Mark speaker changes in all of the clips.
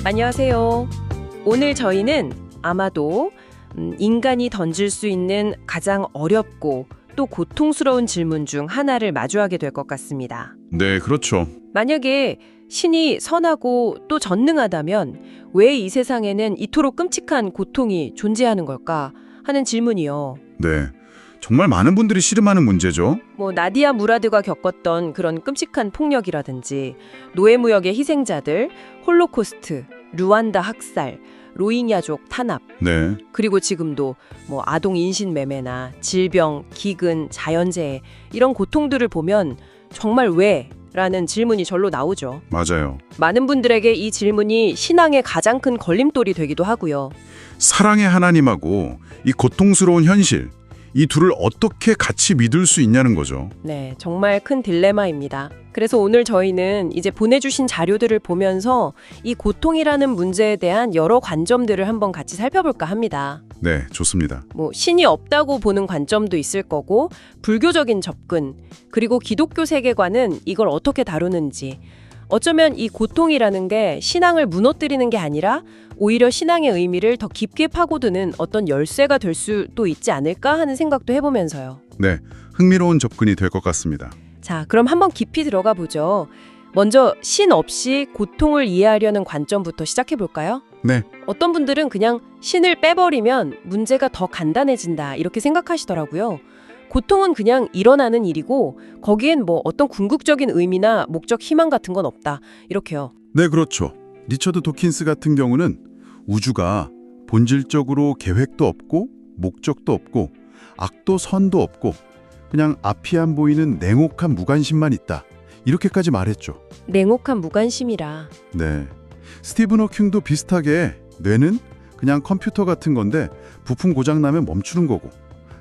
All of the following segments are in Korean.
Speaker 1: 안녕하세요. 오늘 저희는 아마도 인간이 던질 수 있는 가장 어렵고 또 고통스러운 질문 중 하나를 마주하게 될 것 같습니다.
Speaker 2: 네, 그렇죠.
Speaker 1: 만약에 신이 선하고 또 전능하다면 왜 이 세상에는 이토록 끔찍한 고통이 존재하는 걸까 하는 질문이요.
Speaker 2: 네, 정말 많은 분들이 씨름하는 문제죠.
Speaker 1: 나디아 무라드가 겪었던 그런 끔찍한 폭력이라든지 노예무역의 희생자들, 홀로코스트, 루안다 학살, 로힝야족 탄압,
Speaker 2: 네,
Speaker 1: 그리고 지금도 아동 인신매매나 질병, 기근, 자연재해 이런 고통들을 보면 정말 왜? 라는 질문이 절로 나오죠.
Speaker 2: 맞아요.
Speaker 1: 많은 분들에게 이 질문이 신앙의 가장 큰 걸림돌이 되기도 하고요.
Speaker 2: 사랑의 하나님하고 이 고통스러운 현실, 이 둘을 어떻게 같이 믿을 수 있냐는 거죠.
Speaker 1: 네, 정말 큰 딜레마입니다. 그래서 오늘 저희는 이제 보내주신 자료들을 보면서 이 고통이라는 문제에 대한 여러 관점들을 한번 같이 살펴볼까 합니다.
Speaker 2: 네, 좋습니다.
Speaker 1: 신이 없다고 보는 관점도 있을 거고, 불교적인 접근, 그리고 기독교 세계관은 이걸 어떻게 다루는지, 어쩌면 이 고통이라는 게 신앙을 무너뜨리는 게 아니라 오히려 신앙의 의미를 더 깊게 파고드는 어떤 열쇠가 될 수도 있지 않을까 하는 생각도 해보면서요.
Speaker 2: 네, 흥미로운 접근이 될 것 같습니다.
Speaker 1: 자, 그럼 한번 깊이 들어가 보죠. 먼저 신 없이 고통을 이해하려는 관점부터 시작해 볼까요?
Speaker 2: 네,
Speaker 1: 어떤 분들은 그냥 신을 빼버리면 문제가 더 간단해진다 이렇게 생각하시더라고요. 고통은 그냥 일어나는 일이고 거기엔 어떤 궁극적인 의미나 목적, 희망 같은 건 없다 이렇게요.
Speaker 2: 네, 그렇죠. 리처드 도킨스 같은 경우는 우주가 본질적으로 계획도 없고 목적도 없고 악도 선도 없고 그냥 앞이 안 보이는 냉혹한 무관심만 있다. 이렇게까지 말했죠.
Speaker 1: 냉혹한 무관심이라.
Speaker 2: 네, 스티븐 호킹도 비슷하게 뇌는 그냥 컴퓨터 같은 건데 부품 고장나면 멈추는 거고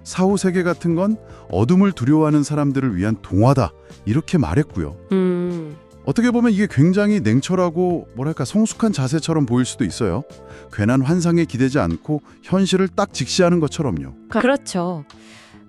Speaker 2: 사후 세계 같은 건 어둠을 두려워하는 사람들을 위한 동화다. 이렇게 말했고요. 어떻게 보면 이게 굉장히 냉철하고 성숙한 자세처럼 보일 수도 있어요. 괜한 환상에 기대지 않고 현실을 딱 직시하는 것처럼요.
Speaker 1: 그렇죠.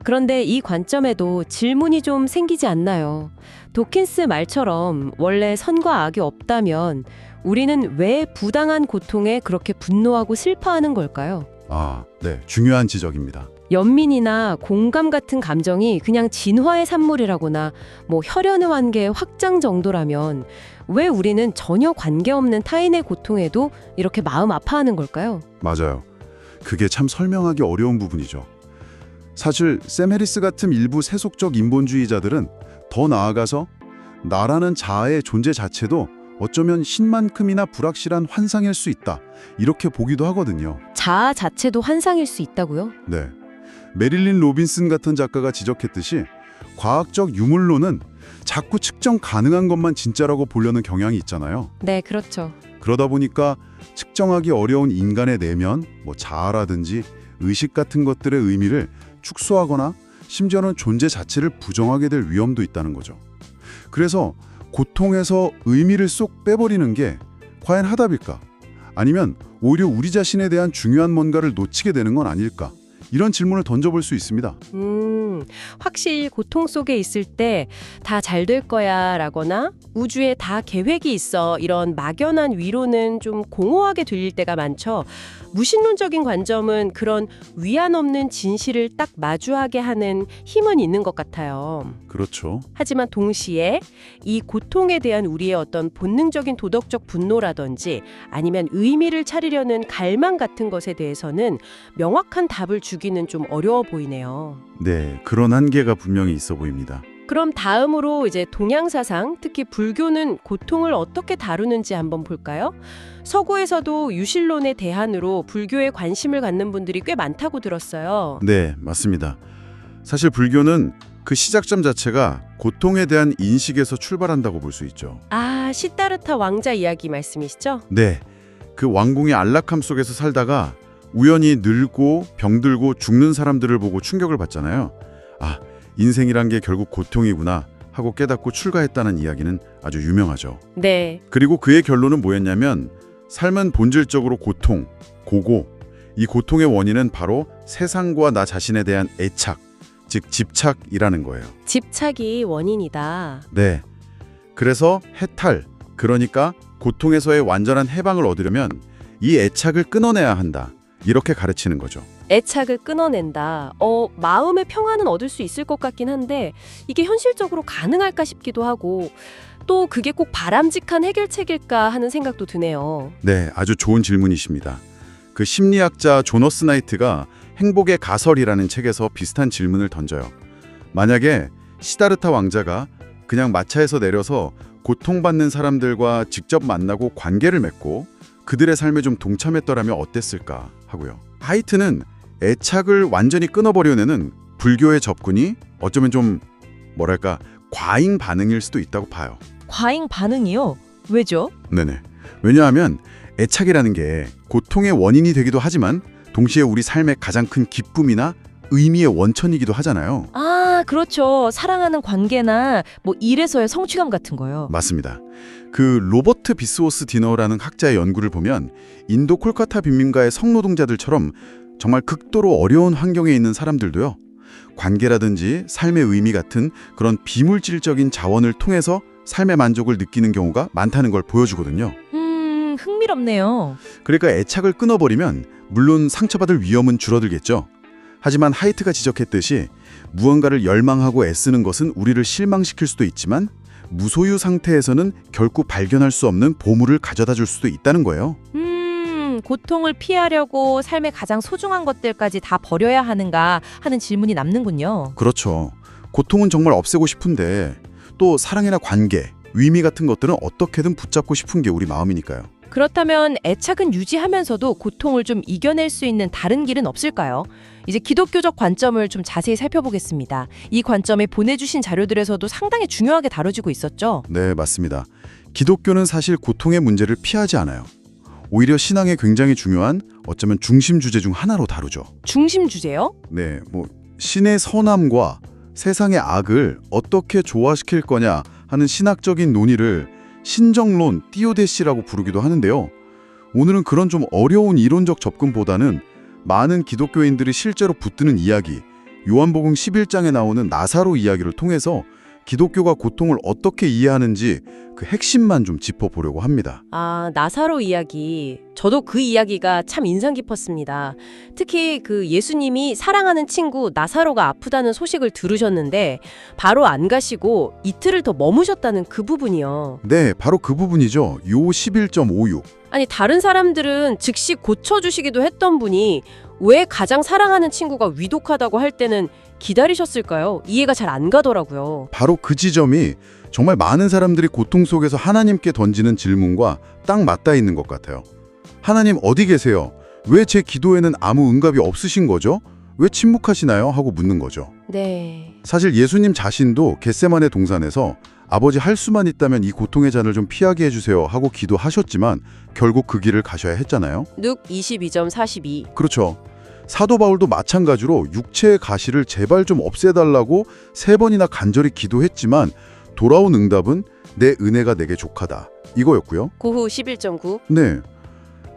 Speaker 1: 그런데 이 관점에도 질문이 좀 생기지 않나요? 도킨스 말처럼 원래 선과 악이 없다면 우리는 왜 부당한 고통에 그렇게 분노하고 슬퍼하는 걸까요?
Speaker 2: 아, 네, 중요한 지적입니다.
Speaker 1: 연민이나 공감 같은 감정이 그냥 진화의 산물이라거나 혈연의 관계의 확장 정도라면 왜 우리는 전혀 관계없는 타인의 고통에도 이렇게 마음 아파하는 걸까요?
Speaker 2: 맞아요. 그게 참 설명하기 어려운 부분이죠. 사실 샘 해리스 같은 일부 세속적 인본주의자들은 더 나아가서 나라는 자아의 존재 자체도 어쩌면 신만큼이나 불확실한 환상일 수 있다. 이렇게 보기도 하거든요.
Speaker 1: 자아 자체도 환상일 수 있다고요?
Speaker 2: 네. 메릴린 로빈슨 같은 작가가 지적했듯이 과학적 유물론은 자꾸 측정 가능한 것만 진짜라고 보려는 경향이 있잖아요.
Speaker 1: 네, 그렇죠.
Speaker 2: 그러다 보니까 측정하기 어려운 인간의 내면, 자아라든지 의식 같은 것들의 의미를 축소하거나 심지어는 존재 자체를 부정하게 될 위험도 있다는 거죠. 그래서 고통에서 의미를 쏙 빼버리는 게 과연 하답일까? 아니면 오히려 우리 자신에 대한 중요한 뭔가를 놓치게 되는 건 아닐까? 이런 질문을 던져볼 수 있습니다.
Speaker 1: 확실히 고통 속에 있을 때 다 잘 될 거야 라거나 우주에 다 계획이 있어 이런 막연한 위로는 좀 공허하게 들릴 때가 많죠. 무신론적인 관점은 그런 위안 없는 진실을 딱 마주하게 하는 힘은 있는 것 같아요.
Speaker 2: 그렇죠.
Speaker 1: 하지만 동시에 이 고통에 대한 우리의 어떤 본능적인 도덕적 분노라든지 아니면 의미를 차리려는 갈망 같은 것에 대해서는 명확한 답을 주기는 좀 어려워 보이네요.
Speaker 2: 네, 그런 한계가 분명히 있어 보입니다.
Speaker 1: 그럼 다음으로 이제 동양 사상, 특히 불교는 고통을 어떻게 다루는지 한번 볼까요? 서구에서도 유실론의 대안으로 불교에 관심을 갖는 분들이 꽤 많다고 들었어요.
Speaker 2: 네, 맞습니다. 사실 불교는 그 시작점 자체가 고통에 대한 인식에서 출발한다고 볼 수 있죠.
Speaker 1: 아, 시다르타 왕자 이야기 말씀이시죠?
Speaker 2: 네, 그 왕궁의 안락함 속에서 살다가 우연히 늙고 병들고 죽는 사람들을 보고 충격을 받잖아요. 아, 인생이란 게 결국 고통이구나 하고 깨닫고 출가했다는 이야기는 아주 유명하죠.
Speaker 1: 네.
Speaker 2: 그리고 그의 결론은 뭐였냐면 삶은 본질적으로 고통, 고고. 이 고통의 원인은 바로 세상과 나 자신에 대한 애착, 즉 집착이라는 거예요.
Speaker 1: 집착이 원인이다.
Speaker 2: 네. 그래서 해탈, 그러니까 고통에서의 완전한 해방을 얻으려면 이 애착을 끊어내야 한다. 이렇게 가르치는 거죠.
Speaker 1: 애착을 끊어낸다. 마음의 평안은 얻을 수 있을 것 같긴 한데 이게 현실적으로 가능할까 싶기도 하고 또 그게 꼭 바람직한 해결책일까 하는 생각도 드네요.
Speaker 2: 네, 아주 좋은 질문이십니다. 그 심리학자 조너스 나이트가 행복의 가설이라는 책에서 비슷한 질문을 던져요. 만약에 시다르타 왕자가 그냥 마차에서 내려서 고통받는 사람들과 직접 만나고 관계를 맺고 그들의 삶에 좀 동참했더라면 어땠을까 하고요. 하이트는 애착을 완전히 끊어버려내는 불교의 접근이 어쩌면 좀 뭐랄까 과잉 반응일 수도 있다고 봐요.
Speaker 3: 과잉 반응이요? 왜죠?
Speaker 2: 네네. 왜냐하면 애착이라는 게 고통의 원인이 되기도 하지만 동시에 우리 삶의 가장 큰 기쁨이나 의미의 원천이기도 하잖아요.
Speaker 3: 아, 그렇죠. 사랑하는 관계나 뭐 일에서의 성취감 같은 거요.
Speaker 2: 맞습니다. 그 로버트 비스워스 디너라는 학자의 연구를 보면 인도 콜카타 빈민가의 성노동자들처럼 정말 극도로 어려운 환경에 있는 사람들도요. 관계라든지 삶의 의미 같은 그런 비물질적인 자원을 통해서 삶의 만족을 느끼는 경우가 많다는 걸 보여주거든요.
Speaker 3: 흥미롭네요.
Speaker 2: 그러니까 애착을 끊어버리면 물론 상처받을 위험은 줄어들겠죠. 하지만 하이트가 지적했듯이 무언가를 열망하고 애쓰는 것은 우리를 실망시킬 수도 있지만 무소유 상태에서는 결코 발견할 수 없는 보물을 가져다 줄 수도 있다는 거예요.
Speaker 3: 고통을 피하려고 삶의 가장 소중한 것들까지 다 버려야 하는가 하는 질문이 남는군요.
Speaker 2: 그렇죠. 고통은 정말 없애고 싶은데 또 사랑이나 관계, 의미 같은 것들은 어떻게든 붙잡고 싶은 게 우리 마음이니까요.
Speaker 3: 그렇다면 애착은 유지하면서도 고통을 좀 이겨낼 수 있는 다른 길은 없을까요? 이제 기독교적 관점을 좀 자세히 살펴보겠습니다. 이 관점에 보내주신 자료들에서도 상당히 중요하게 다뤄지고 있었죠.
Speaker 2: 네, 맞습니다. 기독교는 사실 고통의 문제를 피하지 않아요. 오히려 신앙에 굉장히 중요한 어쩌면 중심 주제 중 하나로 다루죠.
Speaker 1: 중심 주제요?
Speaker 2: 네, 신의 선함과 세상의 악을 어떻게 조화시킬 거냐 하는 신학적인 논의를 신정론 띠오데시라고 부르기도 하는데요. 오늘은 그런 좀 어려운 이론적 접근보다는 많은 기독교인들이 실제로 붙드는 이야기, 요한복음 11장에 나오는 나사로 이야기를 통해서 기독교가 고통을 어떻게 이해하는지 그 핵심만 좀 짚어보려고 합니다.
Speaker 1: 아, 나사로 이야기. 저도 그 이야기가 참 인상 깊었습니다. 특히 그 예수님이 사랑하는 친구 나사로가 아프다는 소식을 들으셨는데 바로 안 가시고 이틀을 더 머무셨다는 그 부분이요.
Speaker 2: 네, 바로 그 부분이죠. 요 11.56.
Speaker 1: 아니, 다른 사람들은 즉시 고쳐주시기도 했던 분이 왜 가장 사랑하는 친구가 위독하다고 할 때는 기다리셨을까요? 이해가 잘 안 가더라고요.
Speaker 2: 바로 그 지점이 정말 많은 사람들이 고통 속에서 하나님께 던지는 질문과 딱 맞닿아 있는 것 같아요. 하나님 어디 계세요? 왜 제 기도에는 아무 응답이 없으신 거죠? 왜 침묵하시나요? 하고 묻는 거죠.
Speaker 1: 네.
Speaker 2: 사실 예수님 자신도 겟세마네 동산에서 아버지 할 수만 있다면 이 고통의 잔을 좀 피하게 해주세요 하고 기도하셨지만 결국 그 길을 가셔야 했잖아요.
Speaker 1: 눅 22.42.
Speaker 2: 그렇죠. 사도 바울도 마찬가지로 육체의 가시를 제발 좀 없애달라고 3번이나 간절히 기도했지만 돌아온 응답은 내 은혜가 내게 족하다 이거였고요.
Speaker 1: 고후 11.9.
Speaker 2: 네,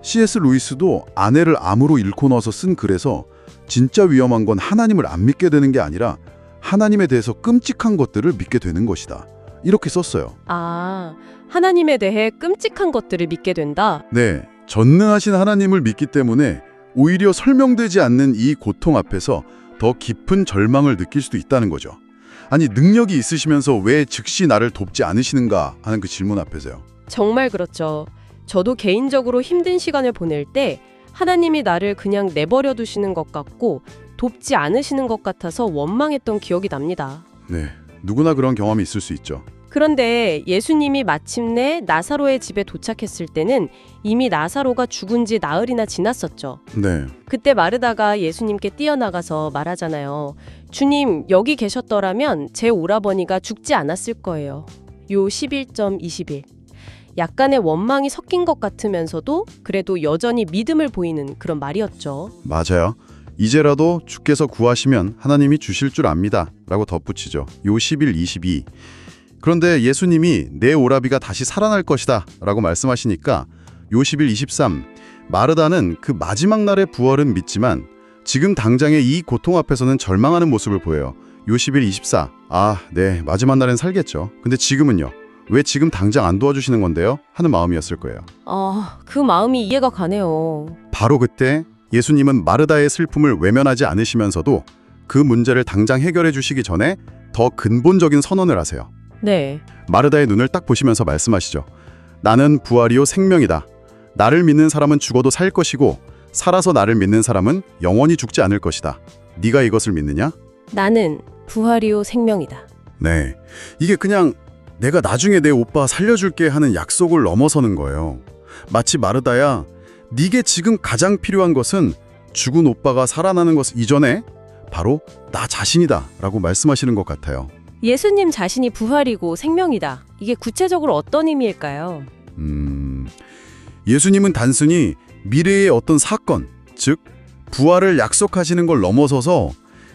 Speaker 2: C.S. 루이스도 아내를 암으로 잃고 나서 쓴 글에서 진짜 위험한 건 하나님을 안 믿게 되는 게 아니라 하나님에 대해서 끔찍한 것들을 믿게 되는 것이다. 이렇게 썼어요.
Speaker 1: 아, 하나님에 대해 끔찍한 것들을 믿게 된다.
Speaker 2: 네, 전능하신 하나님을 믿기 때문에 오히려 설명되지 않는 이 고통 앞에서 더 깊은 절망을 느낄 수도 있다는 거죠. 아니, 능력이 있으시면서 왜 즉시 나를 돕지 않으시는가 하는 그 질문 앞에서요.
Speaker 1: 정말 그렇죠. 저도 개인적으로 힘든 시간을 보낼 때 하나님이 나를 그냥 내버려 두시는 것 같고 돕지 않으시는 것 같아서 원망했던 기억이 납니다.
Speaker 2: 네, 누구나 그런 경험이 있을 수 있죠.
Speaker 1: 그런데 예수님이 마침내 나사로의 집에 도착했을 때는 이미 나사로가 죽은 지 나흘이나 지났었죠.
Speaker 2: 네,
Speaker 1: 그때 마르다가 예수님께 뛰어나가서 말하잖아요. 주님, 여기 계셨더라면 제 오라버니가 죽지 않았을 거예요. 요 11.21. 약간의 원망이 섞인 것 같으면서도 그래도 여전히 믿음을 보이는 그런 말이었죠.
Speaker 2: 맞아요. 이제라도 주께서 구하시면 하나님이 주실 줄 압니다 라고 덧붙이죠. 요 11, 22. 그런데 예수님이 내 오라비가 다시 살아날 것이다 라고 말씀하시니까 요 11, 23. 마르다는 그 마지막 날의 부활은 믿지만 지금 당장의 이 고통 앞에서는 절망하는 모습을 보여요. 요 11, 24. 아, 네, 마지막 날엔 살겠죠. 근데 지금은요. 왜 지금 당장 안 도와주시는 건데요? 하는 마음이었을 거예요.
Speaker 1: 그 마음이 이해가 가네요.
Speaker 2: 바로 그때 예수님은 마르다의 슬픔을 외면하지 않으시면서도 그 문제를 당장 해결해 주시기 전에 더 근본적인 선언을 하세요.
Speaker 1: 네.
Speaker 2: 마르다의 눈을 딱 보시면서 말씀하시죠. 나는 부활이요 생명이다. 나를 믿는 사람은 죽어도 살 것이고 살아서 나를 믿는 사람은 영원히 죽지 않을 것이다. 네가 이것을 믿느냐?
Speaker 1: 나는 부활이요 생명이다.
Speaker 2: 네. 이게 그냥 내가 나중에 내 오빠 살려줄게 하는 약속을 넘어서는 거예요. 마치 마르다야, 네게 지금 가장 필요한 것은 죽은 오빠가 살아나는 것 이전에 바로 나 자신이다 라고 말씀하시는 것 같아요.
Speaker 1: 예수님 자신이 부활이고 생명이다. 이게 구체적으로 어떤 의미일까요?
Speaker 2: 예수님은 단순히 미래의 어떤 사건, 즉 부활을 약속하시는 걸 넘어서서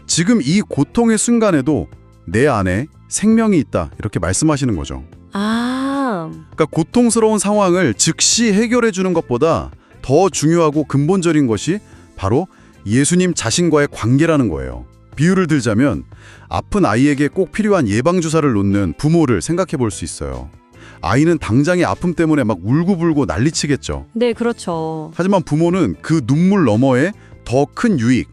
Speaker 2: 지금 이 고통의 순간에도 내 안에 생명이 있다 이렇게 말씀하시는 거죠. 그러니까 고통스러운 상황을 즉시 해결해 주는 것보다 더 중요하고 근본적인 것이 바로 예수님 자신과의 관계라는 거예요. 비유를 들자면 아픈 아이에게 꼭 필요한 예방주사를 놓는 부모를 생각해 볼 수 있어요. 아이는 당장의 아픔 때문에 막 울고불고 난리치겠죠.
Speaker 1: 네, 그렇죠.
Speaker 2: 하지만 부모는 그 눈물 너머에 더 큰 유익,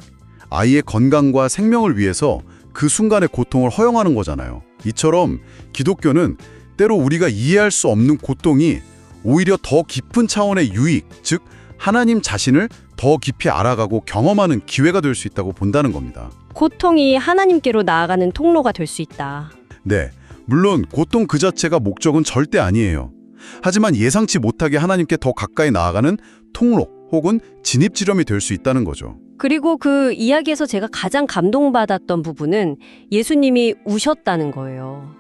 Speaker 2: 아이의 건강과 생명을 위해서 그 순간의 고통을 허용하는 거잖아요. 이처럼 기독교는 때로 우리가 이해할 수 없는 고통이 오히려 더 깊은 차원의 유익, 즉 하나님 자신을 더 깊이 알아가고 경험하는 기회가 될 수 있다고 본다는 겁니다.
Speaker 1: 고통이 하나님께로 나아가는 통로가 될 수 있다.
Speaker 2: 네, 물론 고통 그 자체가 목적은 절대 아니에요. 하지만 예상치 못하게 하나님께 더 가까이 나아가는 통로 혹은 진입지점이 될 수 있다는 거죠.
Speaker 1: 그리고 그 이야기에서 제가 가장 감동받았던 부분은 예수님이 우셨다는 거예요.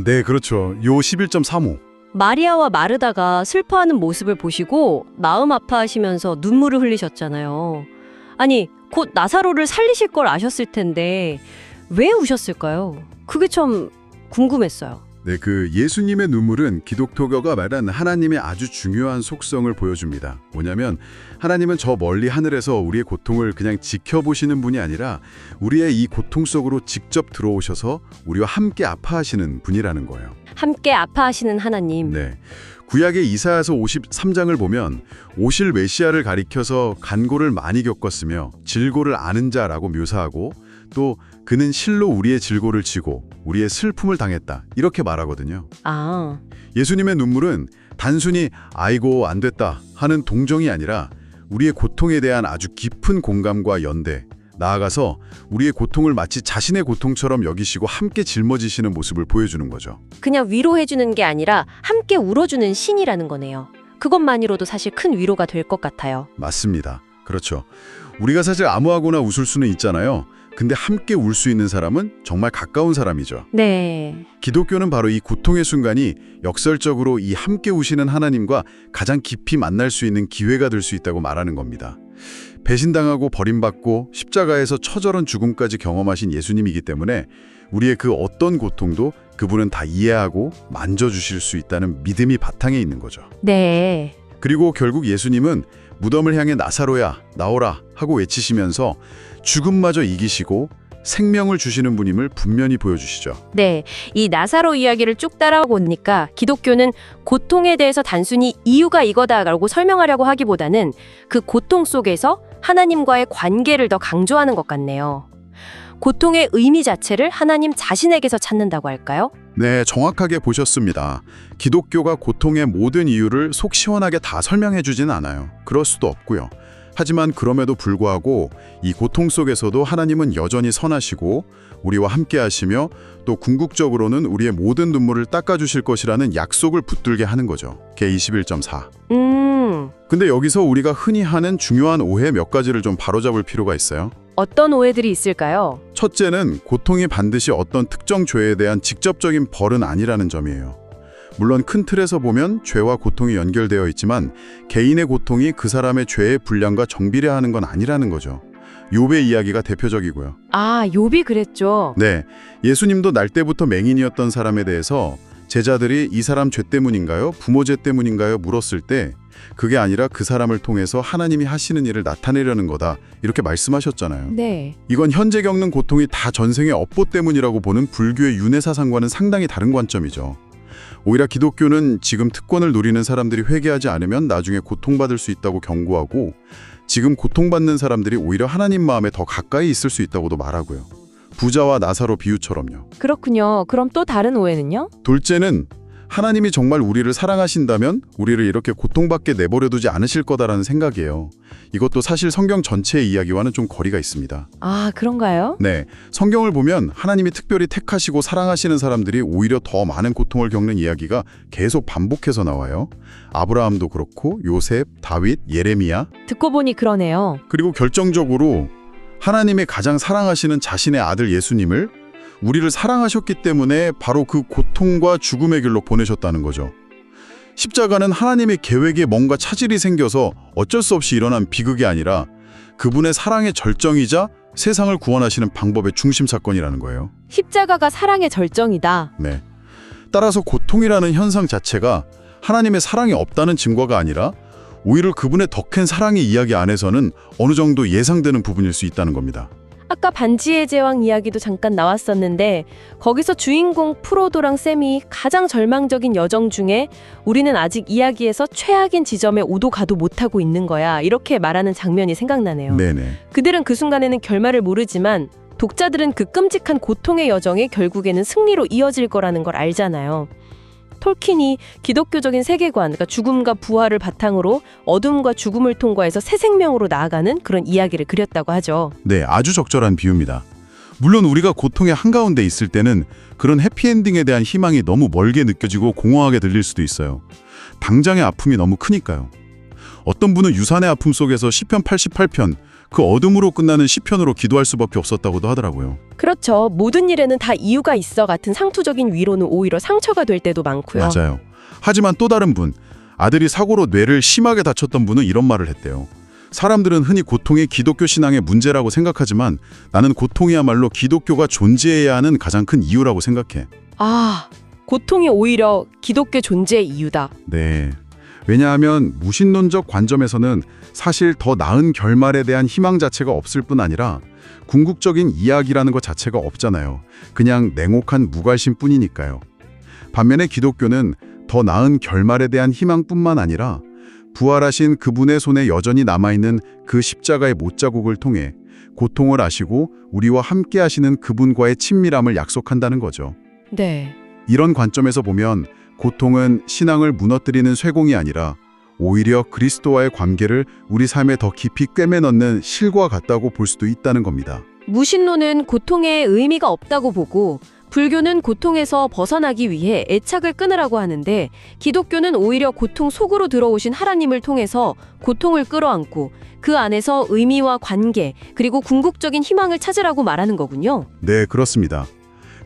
Speaker 2: 네, 그렇죠. 요 11.35.
Speaker 1: 마리아와 마르다가 슬퍼하는 모습을 보시고 마음 아파하시면서 눈물을 흘리셨잖아요. 아니, 곧 나사로를 살리실 걸 아셨을 텐데 왜 우셨을까요? 그게 참 궁금했어요.
Speaker 2: 네, 그 예수님의 눈물은 기독교가 말한 하나님의 아주 중요한 속성을 보여줍니다. 뭐냐면 하나님은 저 멀리 하늘에서 우리의 고통을 그냥 지켜보시는 분이 아니라 우리의 이 고통 속으로 직접 들어오셔서 우리와 함께 아파하시는 분이라는 거예요.
Speaker 1: 함께 아파하시는 하나님.
Speaker 2: 네, 구약의 이사야서 53장을 보면 오실 메시아를 가리켜서 간고를 많이 겪었으며 질고를 아는 자라고 묘사하고 또 그는 실로 우리의 질고를 지고 우리의 슬픔을 당했다 이렇게 말하거든요. 예수님의 눈물은 단순히 아이고 안 됐다 하는 동정이 아니라 우리의 고통에 대한 아주 깊은 공감과 연대, 나아가서 우리의 고통을 마치 자신의 고통처럼 여기시고 함께 짊어지시는 모습을 보여주는 거죠.
Speaker 1: 그냥 위로해주는 게 아니라 함께 울어주는 신이라는 거네요. 그것만으로도 사실 큰 위로가 될 것 같아요.
Speaker 2: 맞습니다. 그렇죠. 우리가 사실 아무하고나 웃을 수는 있잖아요. 근데 함께 울 수 있는 사람은 정말 가까운 사람이죠.
Speaker 1: 네.
Speaker 2: 기독교는 바로 이 고통의 순간이 역설적으로 이 함께 우시는 하나님과 가장 깊이 만날 수 있는 기회가 될 수 있다고 말하는 겁니다. 배신당하고 버림받고 십자가에서 처절한 죽음까지 경험하신 예수님이기 때문에 우리의 그 어떤 고통도 그분은 다 이해하고 만져주실 수 있다는 믿음이 바탕에 있는 거죠.
Speaker 1: 네.
Speaker 2: 그리고 결국 예수님은 무덤을 향해 나사로야 나오라 하고 외치시면서 죽음마저 이기시고 생명을 주시는 분임을 분명히 보여주시죠.
Speaker 1: 네, 이 나사로 이야기를 쭉 따라오니까 기독교는 고통에 대해서 단순히 이유가 이거다라고 설명하려고 하기보다는 그 고통 속에서 하나님과의 관계를 더 강조하는 것 같네요. 고통의 의미 자체를 하나님 자신에게서 찾는다고 할까요?
Speaker 2: 네, 정확하게 보셨습니다. 기독교가 고통의 모든 이유를 속 시원하게 다 설명해 주진 않아요. 그럴 수도 없고요. 하지만 그럼에도 불구하고 이 고통 속에서도 하나님은 여전히 선하시고 우리와 함께 하시며 또 궁극적으로는 우리의 모든 눈물을 닦아주실 것이라는 약속을 붙들게 하는 거죠. 개 21.4. 근데 여기서 우리가 흔히 하는 중요한 오해 몇 가지를 좀 바로잡을 필요가 있어요.
Speaker 1: 어떤 오해들이 있을까요?
Speaker 2: 첫째는 고통이 반드시 어떤 특정 죄에 대한 직접적인 벌은 아니라는 점이에요. 물론 큰 틀에서 보면 죄와 고통이 연결되어 있지만 개인의 고통이 그 사람의 죄의 분량과 정비례하는 건 아니라는 거죠. 욥의 이야기가 대표적이고요.
Speaker 1: 욥이 그랬죠.
Speaker 2: 네, 예수님도 날 때부터 맹인이었던 사람에 대해서 제자들이 이 사람 죄 때문인가요? 부모 죄 때문인가요? 물었을 때 그게 아니라 그 사람을 통해서 하나님이 하시는 일을 나타내려는 거다 이렇게 말씀하셨잖아요.
Speaker 1: 네.
Speaker 2: 이건 현재 겪는 고통이 다 전생의 업보 때문이라고 보는 불교의 윤회 사상과는 상당히 다른 관점이죠. 오히려 기독교는 지금 특권을 누리는 사람들이 회개하지 않으면 나중에 고통받을 수 있다고 경고하고 지금 고통받는 사람들이 오히려 하나님 마음에 더 가까이 있을 수 있다고도 말하고요. 부자와 나사로 비유처럼요.
Speaker 3: 그렇군요. 그럼 또 다른 오해는요?
Speaker 2: 둘째는 하나님이 정말 우리를 사랑하신다면 우리를 이렇게 고통받게 내버려두지 않으실 거다라는 생각이에요. 이것도 사실 성경 전체의 이야기와는 좀 거리가 있습니다.
Speaker 3: 아, 그런가요?
Speaker 2: 네, 성경을 보면 하나님이 특별히 택하시고 사랑하시는 사람들이 오히려 더 많은 고통을 겪는 이야기가 계속 반복해서 나와요. 아브라함도 그렇고 요셉, 다윗, 예레미야.
Speaker 3: 듣고 보니 그러네요.
Speaker 2: 그리고 결정적으로 하나님의 가장 사랑하시는 자신의 아들 예수님을 우리를 사랑하셨기 때문에 바로 그 고통과 죽음의 길로 보내셨다는 거죠. 십자가는 하나님의 계획에 뭔가 차질이 생겨서 어쩔 수 없이 일어난 비극이 아니라 그분의 사랑의 절정이자 세상을 구원하시는 방법의 중심 사건이라는 거예요.
Speaker 3: 십자가가 사랑의 절정이다.
Speaker 2: 네. 따라서 고통이라는 현상 자체가 하나님의 사랑이 없다는 증거가 아니라 오히려 그분의 더 큰 사랑의 이야기 안에서는 어느 정도 예상되는 부분일 수 있다는 겁니다.
Speaker 3: 아까 반지의 제왕 이야기도 잠깐 나왔었는데 거기서 주인공 프로도랑 샘이 가장 절망적인 여정 중에 우리는 아직 이야기에서 최악인 지점에 오도 가도 못하고 있는 거야. 이렇게 말하는 장면이 생각나네요.
Speaker 2: 네네.
Speaker 3: 그들은 그 순간에는 결말을 모르지만 독자들은 그 끔찍한 고통의 여정이 결국에는 승리로 이어질 거라는 걸 알잖아요. 톨킨이 기독교적인 세계관, 그러니까 죽음과 부활을 바탕으로 어둠과 죽음을 통과해서 새 생명으로 나아가는 그런 이야기를 그렸다고 하죠.
Speaker 2: 네, 아주 적절한 비유입니다. 물론 우리가 고통의 한가운데 있을 때는 그런 해피엔딩에 대한 희망이 너무 멀게 느껴지고 공허하게 들릴 수도 있어요. 당장의 아픔이 너무 크니까요. 어떤 분은 유산의 아픔 속에서 시편 88편, 그 어둠으로 끝나는 시편으로 기도할 수밖에 없었다고도 하더라고요.
Speaker 3: 그렇죠. 모든 일에는 다 이유가 있어 같은 상투적인 위로는 오히려 상처가 될 때도 많고요.
Speaker 2: 맞아요. 하지만 또 다른 분, 아들이 사고로 뇌를 심하게 다쳤던 분은 이런 말을 했대요. 사람들은 흔히 고통이 기독교 신앙의 문제라고 생각하지만 나는 고통이야말로 기독교가 존재해야 하는 가장 큰 이유라고 생각해.
Speaker 3: 아, 고통이 오히려 기독교 존재의 이유다.
Speaker 2: 네. 왜냐하면 무신론적 관점에서는 사실 더 나은 결말에 대한 희망 자체가 없을 뿐 아니라 궁극적인 이야기라는 것 자체가 없잖아요. 그냥 냉혹한 무관심 뿐이니까요. 반면에 기독교는 더 나은 결말에 대한 희망뿐만 아니라 부활하신 그분의 손에 여전히 남아있는 그 십자가의 못자국을 통해 고통을 아시고 우리와 함께 하시는 그분과의 친밀함을 약속한다는 거죠.
Speaker 3: 네.
Speaker 2: 이런 관점에서 보면 고통은 신앙을 무너뜨리는 쇠공이 아니라 오히려 그리스도와의 관계를 우리 삶에 더 깊이 꿰매 넣는 실과 같다고 볼 수도 있다는 겁니다.
Speaker 3: 무신론은 고통에 의미가 없다고 보고 불교는 고통에서 벗어나기 위해 애착을 끊으라고 하는데 기독교는 오히려 고통 속으로 들어오신 하나님을 통해서 고통을 끌어안고 그 안에서 의미와 관계 그리고 궁극적인 희망을 찾으라고 말하는 거군요.
Speaker 2: 네, 그렇습니다.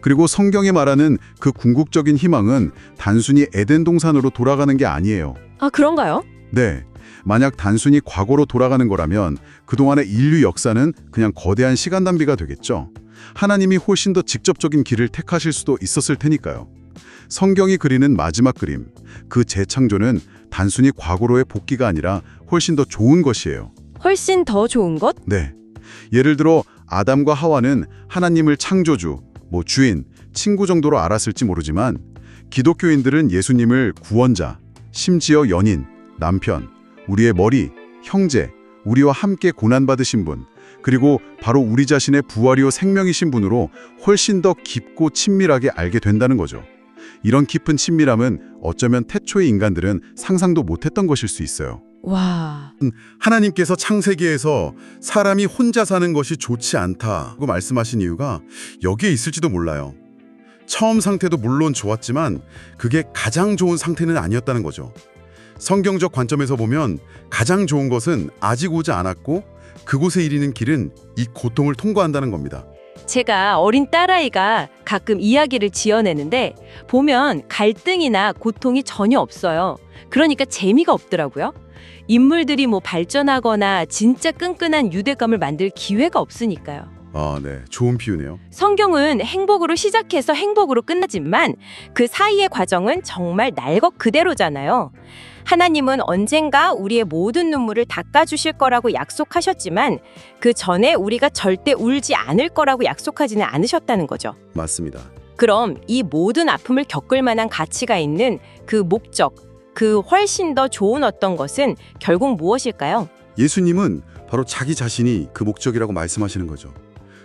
Speaker 2: 그리고 성경이 말하는 그 궁극적인 희망은 단순히 에덴 동산으로 돌아가는 게 아니에요.
Speaker 3: 아, 그런가요?
Speaker 2: 네, 만약 단순히 과거로 돌아가는 거라면 그동안의 인류 역사는 그냥 거대한 시간 낭비가 되겠죠. 하나님이 훨씬 더 직접적인 길을 택하실 수도 있었을 테니까요. 성경이 그리는 마지막 그림, 그 재창조는 단순히 과거로의 복귀가 아니라 훨씬 더 좋은 것이에요.
Speaker 3: 훨씬 더 좋은 것?
Speaker 2: 네, 예를 들어 아담과 하와는 하나님을 창조주, 주인, 친구 정도로 알았을지 모르지만 기독교인들은 예수님을 구원자, 심지어 연인, 남편, 우리의 머리, 형제, 우리와 함께 고난받으신 분, 그리고 바로 우리 자신의 부활이요 생명이신 분으로 훨씬 더 깊고 친밀하게 알게 된다는 거죠. 이런 깊은 친밀함은 어쩌면 태초의 인간들은 상상도 못했던 것일 수 있어요.
Speaker 3: 와.
Speaker 2: 하나님께서 창세기에서 사람이 혼자 사는 것이 좋지 않다고 말씀하신 이유가 여기에 있을지도 몰라요. 처음 상태도 물론 좋았지만 그게 가장 좋은 상태는 아니었다는 거죠. 성경적 관점에서 보면 가장 좋은 것은 아직 오지 않았고 그곳에 이르는 길은 이 고통을 통과한다는 겁니다.
Speaker 3: 제가 어린 딸아이가 가끔 이야기를 지어내는데 보면 갈등이나 고통이 전혀 없어요. 그러니까 재미가 없더라고요. 인물들이 발전하거나 진짜 끈끈한 유대감을 만들 기회가 없으니까요.
Speaker 2: 아, 네. 좋은 비유네요.
Speaker 3: 성경은 행복으로 시작해서 행복으로 끝나지만 그 사이의 과정은 정말 날 것 그대로잖아요. 하나님은 언젠가 우리의 모든 눈물을 닦아주실 거라고 약속하셨지만 그 전에 우리가 절대 울지 않을 거라고 약속하지는 않으셨다는 거죠.
Speaker 2: 맞습니다.
Speaker 1: 그럼 이 모든 아픔을 겪을 만한 가치가 있는 그 목적, 그 훨씬 더 좋은 어떤 것은 결국 무엇일까요?
Speaker 2: 예수님은 바로 자기 자신이 그 목적이라고 말씀하시는 거죠.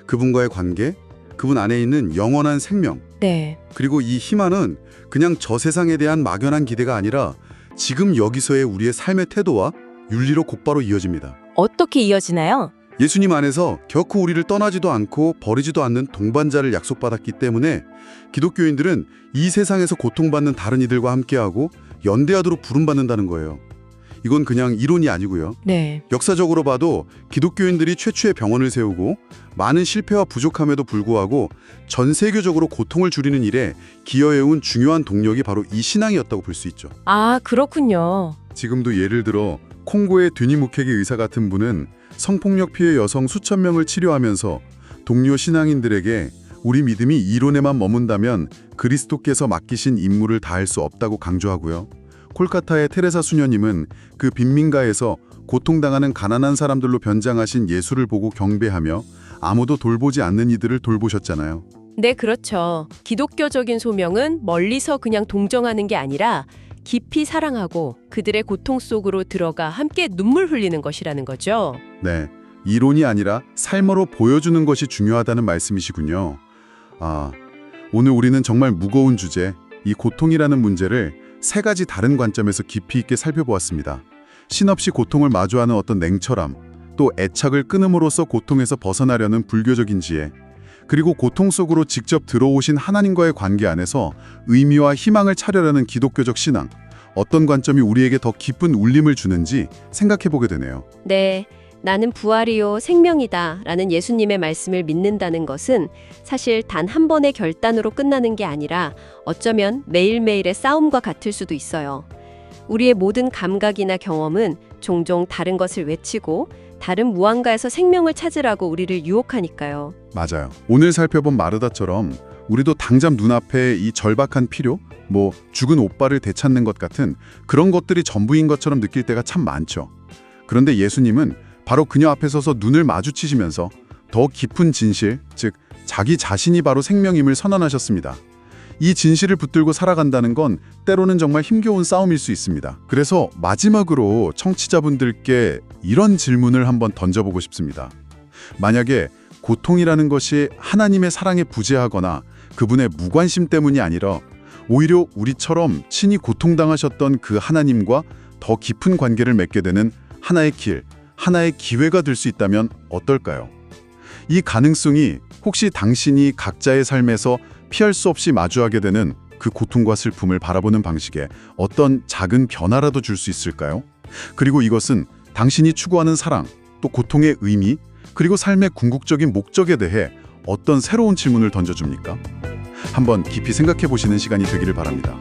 Speaker 2: 그분과의 관계, 그분 안에 있는 영원한 생명,
Speaker 3: 네.
Speaker 2: 그리고 이 희망은 그냥 저 세상에 대한 막연한 기대가 아니라 지금 여기서의 우리의 삶의 태도와 윤리로 곧바로 이어집니다.
Speaker 1: 어떻게 이어지나요?
Speaker 2: 예수님 안에서 결코 우리를 떠나지도 않고 버리지도 않는 동반자를 약속받았기 때문에 기독교인들은 이 세상에서 고통받는 다른 이들과 함께하고 연대하도록 부름받는다는 거예요. 이건 그냥 이론이 아니고요.
Speaker 3: 네.
Speaker 2: 역사적으로 봐도 기독교인들이 최초의 병원을 세우고 많은 실패와 부족함에도 불구하고 전 세계적으로 고통을 줄이는 일에 기여해온 중요한 동력이 바로 이 신앙이었다고 볼 수 있죠.
Speaker 3: 아, 그렇군요.
Speaker 2: 지금도 예를 들어 콩고의 드니 무케게 의사 같은 분은 성폭력 피해 여성 수천 명을 치료하면서 동료 신앙인들에게 우리 믿음이 이론에만 머문다면 그리스도께서 맡기신 임무를 다할 수 없다고 강조하고요. 콜카타의 테레사 수녀님은 그 빈민가에서 고통당하는 가난한 사람들로 변장하신 예수를 보고 경배하며 아무도 돌보지 않는 이들을 돌보셨잖아요.
Speaker 1: 네, 그렇죠. 기독교적인 소명은 멀리서 그냥 동정하는 게 아니라 깊이 사랑하고 그들의 고통 속으로 들어가 함께 눈물 흘리는 것이라는 거죠.
Speaker 2: 네, 이론이 아니라 삶으로 보여주는 것이 중요하다는 말씀이시군요. 오늘 우리는 정말 무거운 주제, 이 고통이라는 문제를 세 가지 다른 관점에서 깊이 있게 살펴보았습니다. 신없이 고통을 마주하는 어떤 냉철함, 또 애착을 끊음으로써 고통에서 벗어나려는 불교적인 지혜, 그리고 고통 속으로 직접 들어오신 하나님과의 관계 안에서 의미와 희망을 찾으려는 기독교적 신앙, 어떤 관점이 우리에게 더 깊은 울림을 주는지 생각해보게 되네요.
Speaker 1: 네, 나는 부활이요 생명이다 라는 예수님의 말씀을 믿는다는 것은 사실 단 한 번의 결단으로 끝나는 게 아니라 어쩌면 매일매일의 싸움과 같을 수도 있어요. 우리의 모든 감각이나 경험은 종종 다른 것을 외치고 다른 무언가에서 생명을 찾으라고 우리를 유혹하니까요.
Speaker 2: 맞아요. 오늘 살펴본 마르다처럼 우리도 당장 눈앞에 이 절박한 필요, 죽은 오빠를 되찾는 것 같은 그런 것들이 전부인 것처럼 느낄 때가 참 많죠. 그런데 예수님은 바로 그녀 앞에 서서 눈을 마주치시면서 더 깊은 진실, 즉 자기 자신이 바로 생명임을 선언하셨습니다. 이 진실을 붙들고 살아간다는 건 때로는 정말 힘겨운 싸움일 수 있습니다. 그래서 마지막으로 청취자분들께 이런 질문을 한번 던져보고 싶습니다. 만약에 고통이라는 것이 하나님의 사랑에 부재하거나 그분의 무관심 때문이 아니라 오히려 우리처럼 친히 고통당하셨던 그 하나님과 더 깊은 관계를 맺게 되는 하나의 길, 하나의 기회가 될 수 있다면 어떨까요? 이 가능성이 혹시 당신이 각자의 삶에서 피할 수 없이 마주하게 되는 그 고통과 슬픔을 바라보는 방식에 어떤 작은 변화라도 줄 수 있을까요? 그리고 이것은 당신이 추구하는 사랑, 또 고통의 의미, 그리고 삶의 궁극적인 목적에 대해 어떤 새로운 질문을 던져줍니까? 한번 깊이 생각해 보시는 시간이 되기를 바랍니다.